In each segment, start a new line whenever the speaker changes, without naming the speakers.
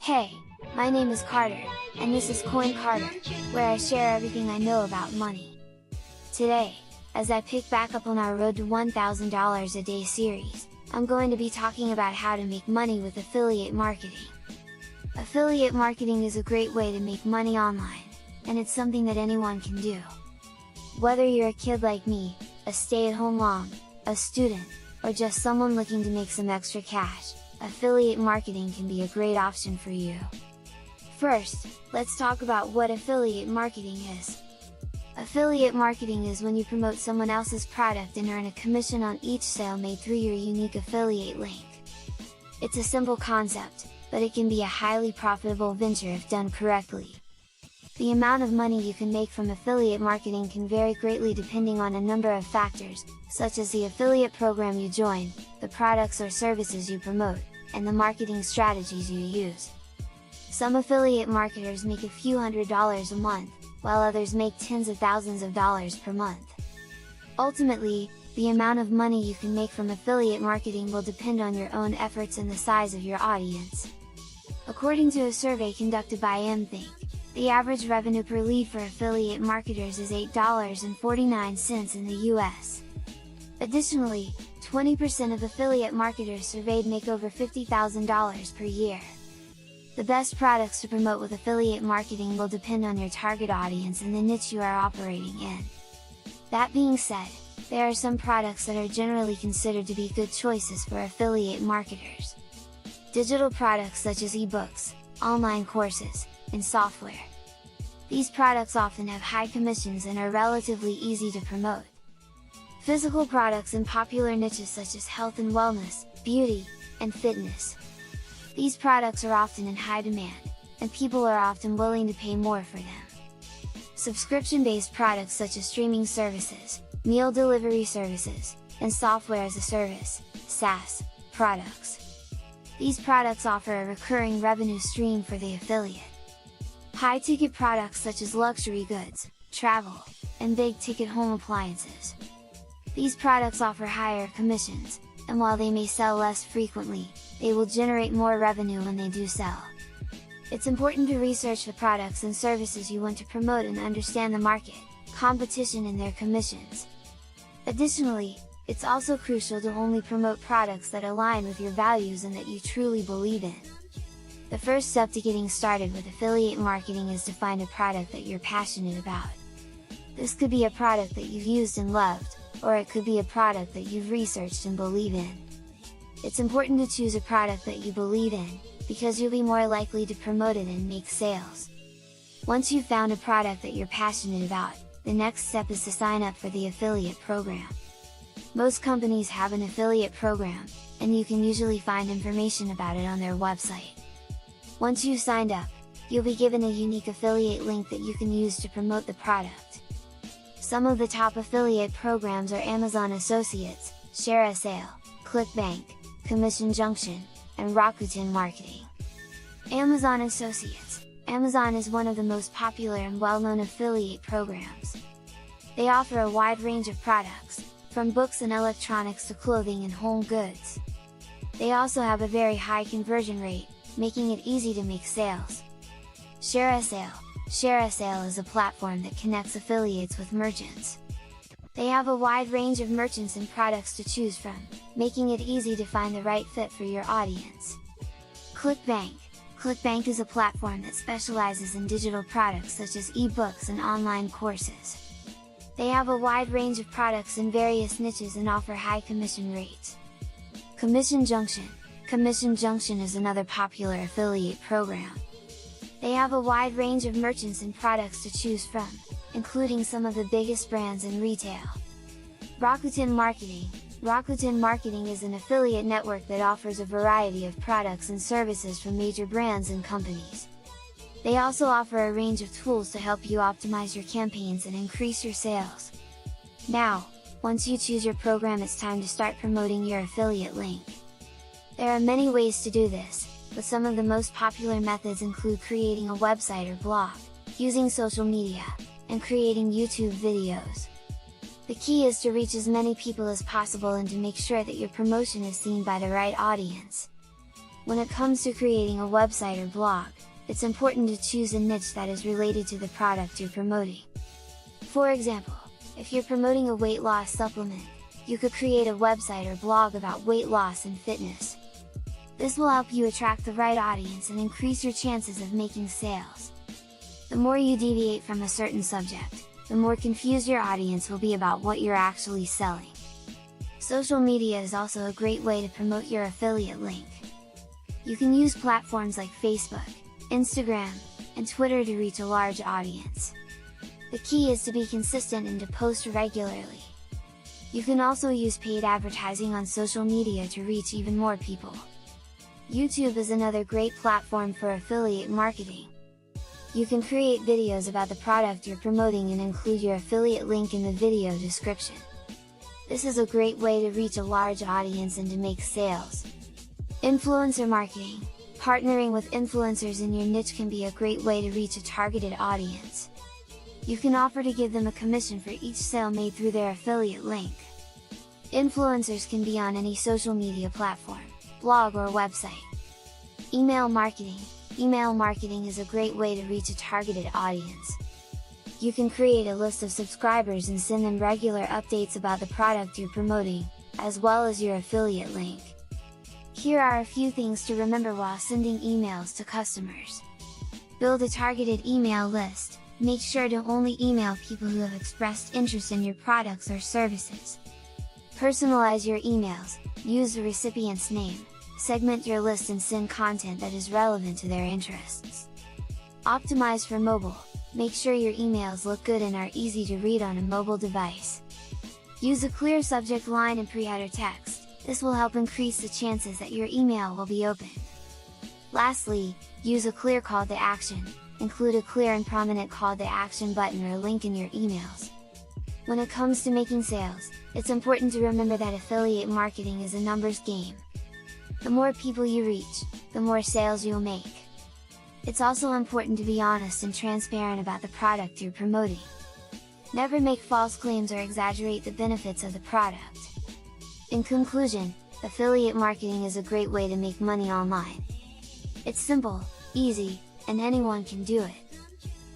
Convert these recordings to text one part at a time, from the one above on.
Hey, my name is Carter, and this is CoinCarter, where I share everything I know about money. Today, as I pick back up on our Road to $1,000 a Day series, I'm going to be talking about how to make money with affiliate marketing. Affiliate marketing is a great way to make money online, and it's something that anyone can do. Whether you're a kid like me, a stay-at-home mom, a student, or just someone looking to make some extra cash, affiliate marketing can be a great option for you. First, let's talk about what affiliate marketing is. Affiliate marketing is when you promote someone else's product and earn a commission on each sale made through your unique affiliate link. It's a simple concept, but it can be a highly profitable venture if done correctly. The amount of money you can make from affiliate marketing can vary greatly depending on a number of factors, such as the affiliate program you join, the products or services you promote, and the marketing strategies you use. Some affiliate marketers make a few $100s a month, while others make tens of thousands of dollars per month. Ultimately, the amount of money you can make from affiliate marketing will depend on your own efforts and the size of your audience. According to a survey conducted by MThink, the average revenue per lead for affiliate marketers is $8.49 in the US. Additionally, 20% of affiliate marketers surveyed make over $50,000 per year. The best products to promote with affiliate marketing will depend on your target audience and the niche you are operating in. That being said, there are some products that are generally considered to be good choices for affiliate marketers. Digital products such as ebooks, online courses, and software. These products often have high commissions and are relatively easy to promote. Physical products in popular niches such as health and wellness, beauty, and fitness. These products are often in high demand, and people are often willing to pay more for them. Subscription-based products such as streaming services, meal delivery services, and software as a service, SaaS, products. These products offer a recurring revenue stream for the affiliate. High-ticket products such as luxury goods, travel, and big-ticket home appliances. These products offer higher commissions, and while they may sell less frequently, they will generate more revenue when they do sell. It's important to research the products and services you want to promote and understand the market, competition and their commissions. Additionally, it's also crucial to only promote products that align with your values and that you truly believe in. The first step to getting started with affiliate marketing is to find a product that you're passionate about. This could be a product that you've used and loved, or it could be a product that you've researched and believe in. It's important to choose a product that you believe in, because you'll be more likely to promote it and make sales. Once you've found a product that you're passionate about, the next step is to sign up for the affiliate program. Most companies have an affiliate program, and you can usually find information about it on their website. Once you've signed up, you'll be given a unique affiliate link that you can use to promote the product. Some of the top affiliate programs are Amazon Associates, ShareASale, ClickBank, Commission Junction, and Rakuten Marketing. Amazon Associates. Amazon is one of the most popular and well-known affiliate programs. They offer a wide range of products, from books and electronics to clothing and home goods. They also have a very high conversion rate, making it easy to make sales. ShareASale. ShareASale is a platform that connects affiliates with merchants. They have a wide range of merchants and products to choose from, making it easy to find the right fit for your audience. ClickBank. ClickBank is a platform that specializes in digital products such as ebooks and online courses. They have a wide range of products in various niches and offer high commission rates. Commission Junction. Commission Junction is another popular affiliate program. They have a wide range of merchants and products to choose from, including some of the biggest brands in retail. Rakuten Marketing. Rakuten Marketing is an affiliate network that offers a variety of products and services from major brands and companies. They also offer a range of tools to help you optimize your campaigns and increase your sales. Now, once you choose your program, it's time to start promoting your affiliate link. There are many ways to do this, but some of the most popular methods include creating a website or blog, using social media, and creating YouTube videos. The key is to reach as many people as possible and to make sure that your promotion is seen by the right audience. When it comes to creating a website or blog, it's important to choose a niche that is related to the product you're promoting. For example, if you're promoting a weight loss supplement, you could create a website or blog about weight loss and fitness. This will help you attract the right audience and increase your chances of making sales. The more you deviate from a certain subject, the more confused your audience will be about what you're actually selling. Social media is also a great way to promote your affiliate link. You can use platforms like Facebook, Instagram, and Twitter to reach a large audience. The key is to be consistent and to post regularly. You can also use paid advertising on social media to reach even more people. YouTube is another great platform for affiliate marketing. You can create videos about the product you're promoting and include your affiliate link in the video description. This is a great way to reach a large audience and to make sales. Influencer marketing. Partnering with influencers in your niche can be a great way to reach a targeted audience. You can offer to give them a commission for each sale made through their affiliate link. Influencers can be on any social media platform, blog or website. Email marketing. Email marketing is a great way to reach a targeted audience. You can create a list of subscribers and send them regular updates about the product you're promoting, as well as your affiliate link. Here are a few things to remember while sending emails to customers. Build a targeted email list. Make sure to only email people who have expressed interest in your products or services. Personalize your emails. Use the recipient's name. Segment your list and send content that is relevant to their interests. Optimize for mobile. Make sure your emails look good and are easy to read on a mobile device. Use a clear subject line and pre-header text. This will help increase the chances that your email will be opened. Lastly, use a clear call to action. Include a clear and prominent call to action button or link in your emails. When it comes to making sales, it's important to remember that affiliate marketing is a numbers game. The more people you reach, the more sales you'll make. It's also important to be honest and transparent about the product you're promoting. Never make false claims or exaggerate the benefits of the product. In conclusion, affiliate marketing is a great way to make money online. It's simple, easy, and anyone can do it.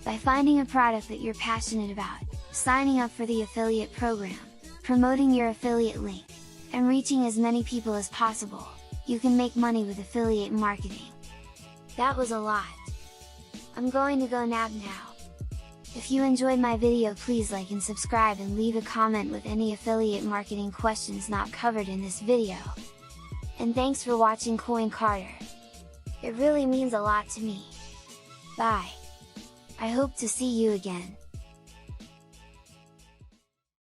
By finding a product that you're passionate about, signing up for the affiliate program, promoting your affiliate link, and reaching as many people as possible, you can make money with affiliate marketing. That was a lot. I'm going to go nap now. If you enjoyed my video, please like and subscribe and leave a comment with any affiliate marketing questions not covered in this video. And thanks for watching CoinCarter. It really means a lot to me. Bye! I hope to see you again.